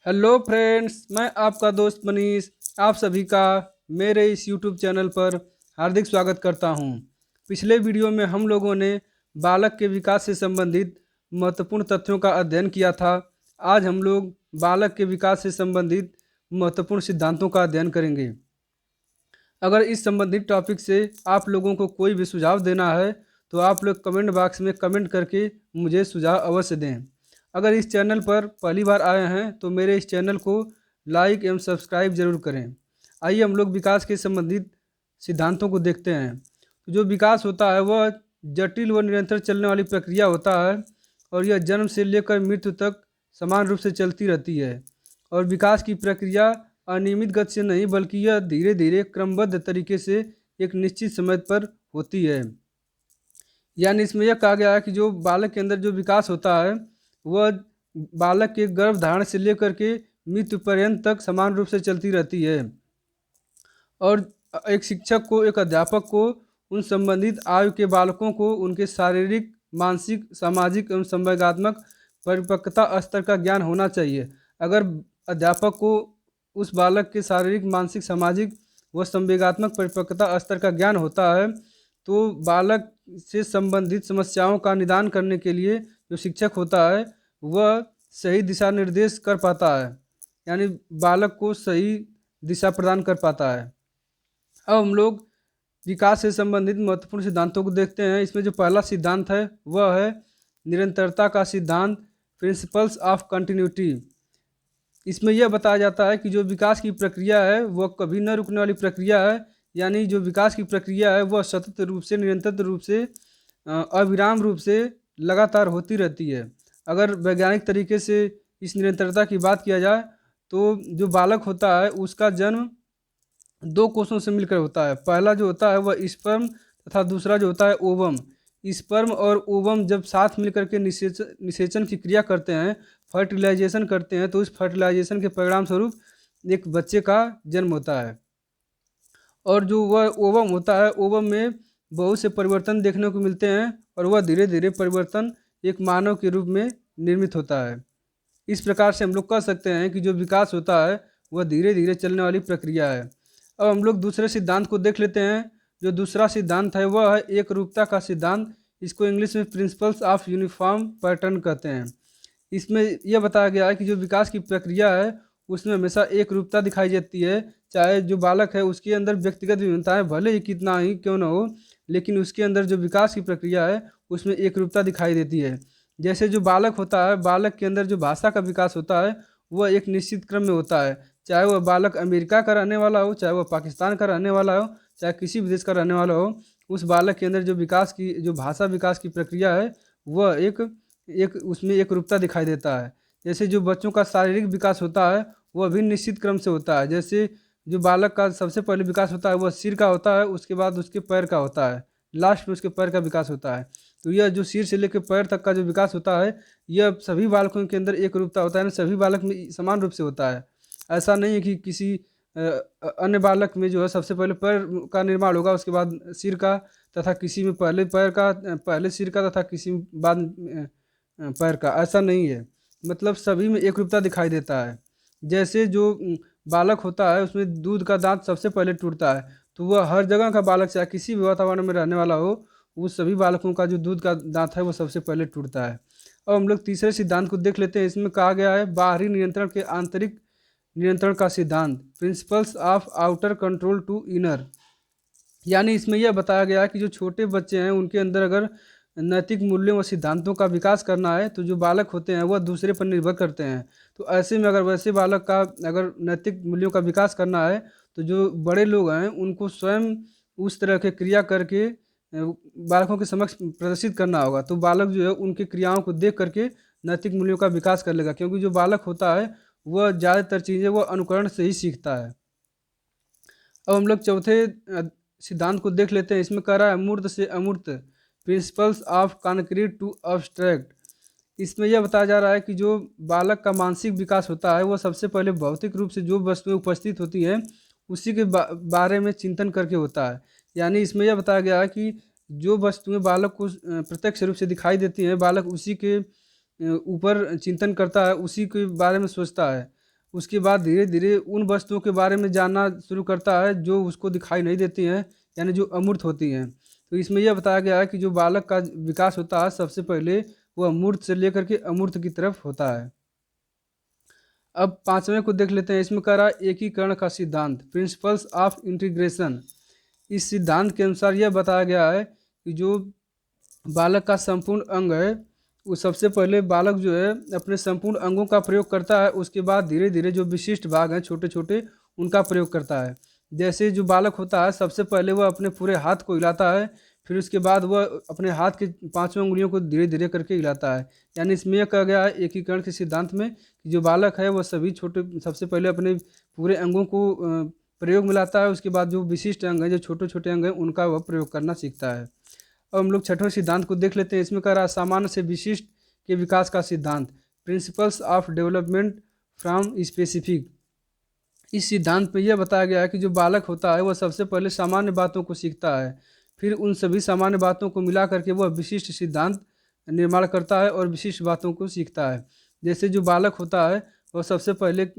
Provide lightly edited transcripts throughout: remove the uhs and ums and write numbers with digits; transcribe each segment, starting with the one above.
Hello friends, मैं आपका दोस्त मनीष आप सभी का मेरे इस यूट्यूब चैनल पर हार्दिक स्वागत करता हूं। पिछले वीडियो में हम लोगों ने बालक के विकास से संबंधित महत्वपूर्ण तथ्यों का अध्ययन किया था। आज हम लोग बालक के विकास से संबंधित महत्वपूर्ण सिद्धांतों का अध्ययन करेंगे। अगर इस संबंधित टॉपिक से आप लोगों को कोई भी सुझाव देना है तो आप लोग कमेंट बॉक्स में कमेंट करके मुझे सुझाव अवश्य दें। अगर इस चैनल पर पहली बार आए हैं तो मेरे इस चैनल को लाइक एवं सब्सक्राइब जरूर करें। आइए हम लोग विकास के संबंधित सिद्धांतों को देखते हैं। तो जो विकास होता है वह जटिल व निरंतर चलने वाली प्रक्रिया होता है और यह जन्म से लेकर मृत्यु तक समान रूप से चलती रहती है। और विकास की प्रक्रिया अनियमित गति से नहीं बल्कि यह धीरे धीरे क्रमबद्ध तरीके से एक निश्चित समय पर होती है। यानी इसमें यह कहा गया है कि जो बालक के अंदर जो विकास होता है वह बालक के गर्भधारण से लेकर के मृत्यु पर्यंत तक समान रूप से चलती रहती है। और एक शिक्षक को, एक अध्यापक को उन संबंधित आयु के बालकों को उनके शारीरिक, मानसिक, सामाजिक एवं संवेगात्मक परिपक्वता स्तर का ज्ञान होना चाहिए। अगर अध्यापक को उस बालक के शारीरिक, मानसिक, सामाजिक व संवेगात्मक परिपक्वता स्तर का ज्ञान होता है तो बालक से संबंधित समस्याओं का निदान करने के लिए जो शिक्षक होता है वह सही दिशा निर्देश कर पाता है, यानी बालक को सही दिशा प्रदान कर पाता है। अब हम लोग विकास से संबंधित महत्वपूर्ण सिद्धांतों को देखते हैं। इसमें जो पहला सिद्धांत है वह है निरंतरता का सिद्धांत, प्रिंसिपल्स ऑफ कंटिन्यूटी। इसमें यह बताया जाता है कि जो विकास की प्रक्रिया है वह कभी न रुकने वाली प्रक्रिया है। यानी जो विकास की प्रक्रिया है वह सतत रूप से, निरंतर रूप से, अविराम रूप से लगातार होती रहती है। अगर वैज्ञानिक तरीके से इस निरंतरता की बात किया जाए तो जो बालक होता है उसका जन्म दो कोषों से मिलकर होता है। पहला जो होता है वह स्पर्म तथा दूसरा जो होता है ओवम। स्पर्म और ओवम जब साथ मिलकर के निषेचन की क्रिया करते हैं, फर्टिलाइजेशन करते हैं, तो उस फर्टिलाइजेशन के परिणाम स्वरूप एक बच्चे का जन्म होता है। और जो वह ओवम होता है, ओवम में बहुत से परिवर्तन देखने को मिलते हैं और वह धीरे धीरे परिवर्तन एक मानव के रूप में निर्मित होता है। इस प्रकार से हम लोग कह सकते हैं कि जो विकास होता है वह धीरे धीरे चलने वाली प्रक्रिया है। अब हम लोग दूसरे सिद्धांत को देख लेते हैं। जो दूसरा सिद्धांत है वह है एक रूपता का सिद्धांत। इसको इंग्लिश में प्रिंसिपल्स ऑफ यूनिफॉर्म पैटर्न कहते हैं। इसमें यह बताया गया है कि जो विकास की प्रक्रिया है उसमें हमेशा एक रूपता दिखाई देती है। चाहे जो बालक है उसके अंदर व्यक्तिगत विभिन्नताएं भले ही कितना ही क्यों न हो, लेकिन उसके अंदर जो विकास की प्रक्रिया है उसमें एक रूपता दिखाई देती है। जैसे जो बालक होता है, बालक के अंदर जो भाषा का विकास होता है वह एक निश्चित क्रम में होता है। चाहे वह बालक अमेरिका का रहने वाला हो, चाहे वह पाकिस्तान का रहने वाला हो, चाहे किसी भी देश का रहने वाला हो, उस बालक के अंदर जो विकास की, जो भाषा विकास की प्रक्रिया है वह एक एक उसमें एक रूपता दिखाई देता है। जैसे जो बच्चों का शारीरिक विकास होता है वह भी निश्चित क्रम से होता है। जैसे जो बालक का सबसे पहले विकास होता है वह सिर का होता है, उसके बाद उसके पैर का होता है, लास्ट में उसके पैर का विकास होता है। तो यह जो सिर से लेकर पैर तक का जो विकास होता है यह सभी बालकों के अंदर एक रूपता होता है, सभी बालक में समान रूप से होता है। ऐसा नहीं है कि किसी अन्य बालक में जो है सबसे पहले पैर का निर्माण होगा, उसके बाद सिर का, तथा किसी में पहले पैर का, पहले सिर का, तथा किसी में बाद पैर का। ऐसा नहीं है, मतलब सभी में एक रूपता दिखाई देता है। जैसे जो बालक होता है उसमें दूध का दांत सबसे पहले टूटता है, तो वह हर जगह का बालक चाहे किसी भी वातावरण में रहने वाला हो, वो सभी बालकों का जो दूध का दांत है वो सबसे पहले टूटता है। अब हम लोग तीसरे सिद्धांत को देख लेते हैं। इसमें कहा गया है बाहरी नियंत्रण के आंतरिक नियंत्रण का सिद्धांत, principles of outer control to inner. यानी इसमें यह बताया गया है कि जो छोटे बच्चे हैं उनके अंदर अगर नैतिक मूल्यों व सिद्धांतों का विकास करना है तो जो बालक होते हैं वह दूसरे पर निर्भर करते हैं। तो ऐसे में अगर वैसे बालक का अगर नैतिक मूल्यों का विकास करना है तो जो बड़े लोग हैं उनको स्वयं उस तरह के क्रिया करके बालकों के समक्ष प्रदर्शित करना होगा। तो बालक जो है उनकी क्रियाओं को देख करके नैतिक मूल्यों का विकास कर लेगा, क्योंकि जो बालक होता है वह ज़्यादातर चीज़ें वह अनुकरण से ही सीखता है। अब हम लोग चौथे सिद्धांत को देख लेते हैं। इसमें कह रहा है मूर्त से अमूर्त, principles of concrete to abstract. इसमें यह बताया जा रहा है कि जो बालक का मानसिक विकास होता है वह सबसे पहले भौतिक रूप से जो वस्तुएं उपस्थित होती हैं उसी के बारे में चिंतन करके होता है। यानी इसमें यह बताया गया है कि जो वस्तुएं बालक को प्रत्यक्ष रूप से दिखाई देती हैं, बालक उसी के ऊपर चिंतन करता है, उसी के बारे में सोचता है। उसके बाद धीरे धीरे उन वस्तुओं के बारे में जानना शुरू करता है जो उसको दिखाई नहीं देती हैं, यानी जो अमूर्त होती हैं। तो इसमें यह बताया गया है कि जो बालक का विकास होता है सबसे पहले वह मूर्त से लेकर के अमूर्त की तरफ होता है। अब पांचवें को देख लेते हैं। इसमें कह रहा है एकीकरण का सिद्धांत, प्रिंसिपल्स ऑफ इंटीग्रेशन। इस सिद्धांत के अनुसार यह बताया गया है कि जो बालक का संपूर्ण अंग है, वो सबसे पहले बालक जो है अपने संपूर्ण अंगों का प्रयोग करता है, उसके बाद धीरे धीरे जो विशिष्ट भाग हैं छोटे छोटे उनका प्रयोग करता है। जैसे जो बालक होता है सबसे पहले वह अपने पूरे हाथ को हिलाता है, फिर उसके बाद वह अपने हाथ के पांचों उंगलियों को धीरे धीरे करके हिलाता है। यानी इसमें यह कहा गया है एकीकरण के सिद्धांत में कि जो बालक है वह सभी छोटे सबसे पहले अपने पूरे अंगों को प्रयोग में लाता है, उसके बाद जो विशिष्ट अंग हैं जो छोटे छोटे अंग हैं उनका वह प्रयोग करना सीखता है। अब हम लोग छठवें सिद्धांत को देख लेते हैं। इसमें कह रहा है सामान्य से विशिष्ट के विकास का सिद्धांत, principles of development from specific. इस सिद्धांत में यह बताया गया है कि जो बालक होता है वह सबसे पहले सामान्य बातों को सीखता है, फिर उन सभी सामान्य बातों को मिला करके वह विशिष्ट सिद्धांत निर्माण करता है और विशिष्ट बातों को सीखता है। जैसे जो बालक होता है वह सबसे पहले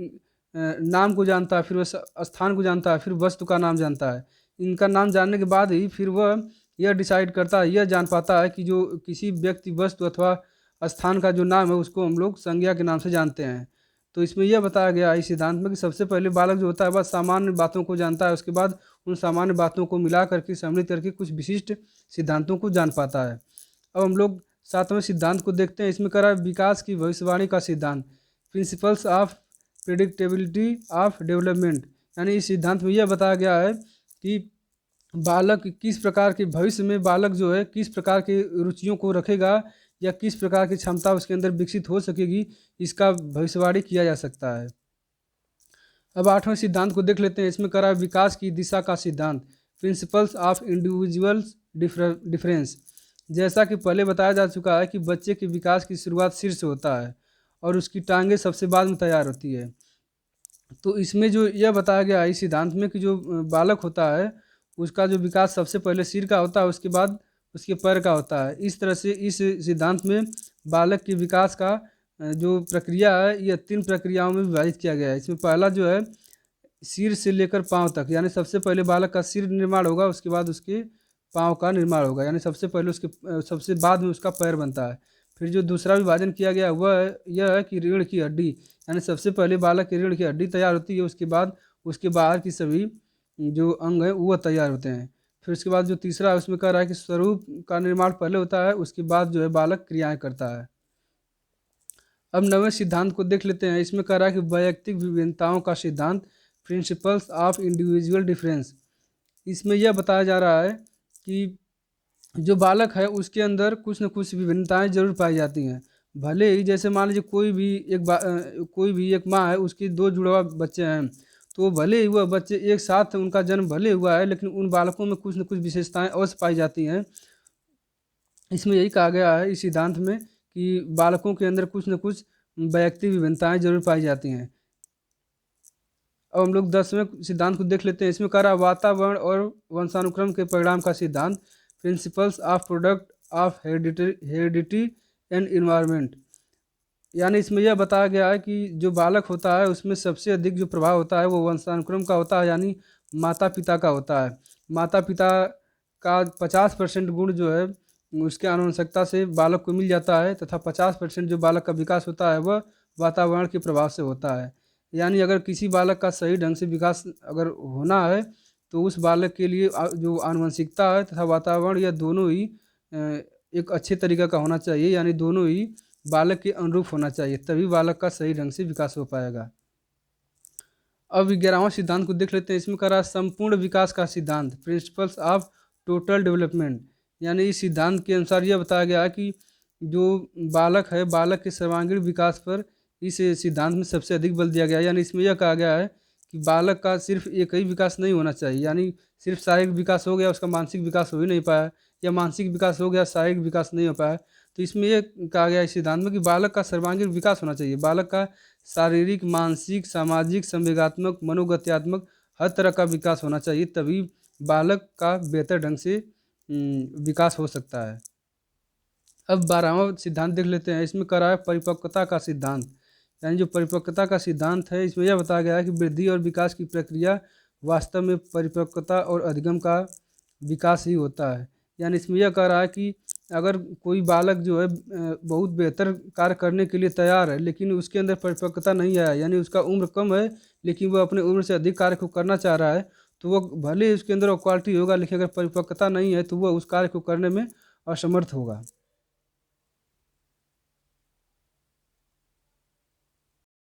नाम को जानता है, फिर वह स्थान को जानता है, फिर वस्तु का नाम जानता है। इनका नाम जानने के बाद ही फिर वह यह डिसाइड करता है, यह जान पाता है कि जो किसी व्यक्ति वस्तु अथवा स्थान का जो नाम है उसको हम लोग संज्ञा के नाम से जानते हैं। तो इसमें यह बताया गया है इस सिद्धांत में कि सबसे पहले बालक जो होता है वह सामान्य बातों को जानता है, उसके बाद उन सामान्य बातों को मिला करके सम्मिलित करके कुछ विशिष्ट सिद्धांतों को जान पाता है। अब हम लोग सातवें सिद्धांत को देखते हैं। इसमें कह रहा है विकास की भविष्यवाणी का सिद्धांत, principles of predictability of development. यानी इस सिद्धांत में यह बताया गया है कि बालक किस प्रकार के भविष्य में बालक जो है किस प्रकार की रुचियों को रखेगा या किस प्रकार की क्षमता उसके अंदर विकसित हो सकेगी, इसका भविष्यवाणी किया जा सकता है। अब आठवें सिद्धांत को देख लेते हैं। इसमें कह रहा है विकास की दिशा का सिद्धांत, प्रिंसिपल्स ऑफ इंडिविजुअल्स डिफरेंस। जैसा कि पहले बताया जा चुका है कि बच्चे के विकास की शुरुआत सिर से होता है और उसकी टांगें सबसे बाद में तैयार होती है। तो इसमें जो यह बताया गया है इस सिद्धांत में कि जो बालक होता है उसका जो विकास सबसे पहले सिर का होता है, उसके बाद उसके पैर का होता है। इस तरह से इस सिद्धांत में बालक के विकास का जो प्रक्रिया है यह 3 प्रक्रियाओं में विभाजित किया गया है। इसमें पहला जो है सिर से लेकर पाँव तक, यानी सबसे पहले बालक का सिर निर्माण होगा, उसके बाद उसके पाँव का निर्माण होगा, यानी सबसे पहले उसके सबसे बाद में उसका पैर बनता है। फिर जो दूसरा विभाजन किया गया वह यह है कि रीढ़ की हड्डी, यानी सबसे पहले बालक की रीढ़ की हड्डी तैयार होती है, उसके बाद उसके बाहर की सभी जो अंग हैं वो तैयार होते हैं। फिर उसके बाद जो तीसरा है उसमें कह रहा है कि स्वरूप का निर्माण पहले होता है, उसके बाद जो है बालक क्रियाएं करता है। अब नवें सिद्धांत को देख लेते हैं। इसमें कह रहा है कि वैयक्तिक विभिन्नताओं का सिद्धांत, प्रिंसिपल्स ऑफ इंडिविजुअल डिफरेंस। इसमें यह बताया जा रहा है कि जो बालक है उसके अंदर कुछ न कुछ विभिन्नताएं जरूर पाई जाती हैं। भले ही जैसे मान लीजिए कोई भी एक माँ है, उसकी 2 जुड़वा बच्चे हैं, तो भले ही वह बच्चे एक साथ उनका जन्म भले हुआ है, लेकिन उन बालकों में कुछ न कुछ विशेषताएं अवश्य पाई जाती हैं। इसमें यही कहा गया है इस सिद्धांत में कि बालकों के अंदर कुछ न कुछ वैयक्तिक विभिन्नताएं जरूर पाई जाती हैं। अब हम लोग 10वें सिद्धांत को देख लेते हैं। इसमें कह रहा है वातावरण और वंशानुक्रम के परिणाम का सिद्धांत, principles of product of heredity and environment. यानी इसमें यह बताया गया है कि जो बालक होता है उसमें सबसे अधिक जो प्रभाव होता है वो वंशानुक्रम का होता है, यानी माता पिता का होता है। माता पिता का 50% गुण जो है उसके आनुवंशिकता से बालक को मिल जाता है, तथा 50% जो बालक का विकास होता है वह वातावरण के प्रभाव से होता है। यानी अगर किसी बालक का सही ढंग से विकास अगर होना है तो उस बालक के लिए जो आनुवंशिकता है तथा वातावरण, यह दोनों ही एक अच्छे तरीक़े का होना चाहिए, यानी दोनों ही बालक के अनुरूप होना चाहिए, तभी बालक का सही ढंग से विकास हो पाएगा। अब 11वां सिद्धांत को देख लेते हैं। इसमें कह रहा है संपूर्ण विकास का सिद्धांत, प्रिंसिपल्स ऑफ टोटल डेवलपमेंट। यानी इस सिद्धांत के अनुसार यह बताया गया है कि जो बालक है, बालक के सर्वांगीण विकास पर इस सिद्धांत में सबसे अधिक बल दिया गया है। यानी इसमें यह कहा गया है कि बालक का सिर्फ एक ही विकास नहीं होना चाहिए, यानी सिर्फ शारीरिक विकास हो गया उसका मानसिक विकास हो ही नहीं पाया, या मानसिक विकास हो गया शारीरिक विकास नहीं हो पाया। तो इसमें यह कहा गया इस सिद्धांत में कि बालक का सर्वांगीण विकास होना चाहिए। बालक का शारीरिक, मानसिक, सामाजिक, संवेगात्मक, मनोगत्यात्मक हर तरह का विकास होना चाहिए, तभी बालक का बेहतर ढंग से विकास हो सकता है। अब 12वां सिद्धांत देख लेते हैं। इसमें कह रहा है परिपक्वता का सिद्धांत, यानी जो परिपक्वता का सिद्धांत है, इसमें यह बताया गया है कि वृद्धि और विकास की प्रक्रिया वास्तव में परिपक्वता और अधिगम का विकास ही होता है। यानी इसमें यह कह रहा है कि अगर कोई बालक जो है बहुत बेहतर कार्य करने के लिए तैयार है, लेकिन उसके अंदर परिपक्वता नहीं आया, यानी उसका उम्र कम है लेकिन वह अपने उम्र से अधिक कार्य को करना चाह रहा है, तो वह भले ही उसके अंदर वो क्वालिटी होगा, लेकिन अगर परिपक्वता नहीं है तो वह उस कार्य को करने में असमर्थ होगा।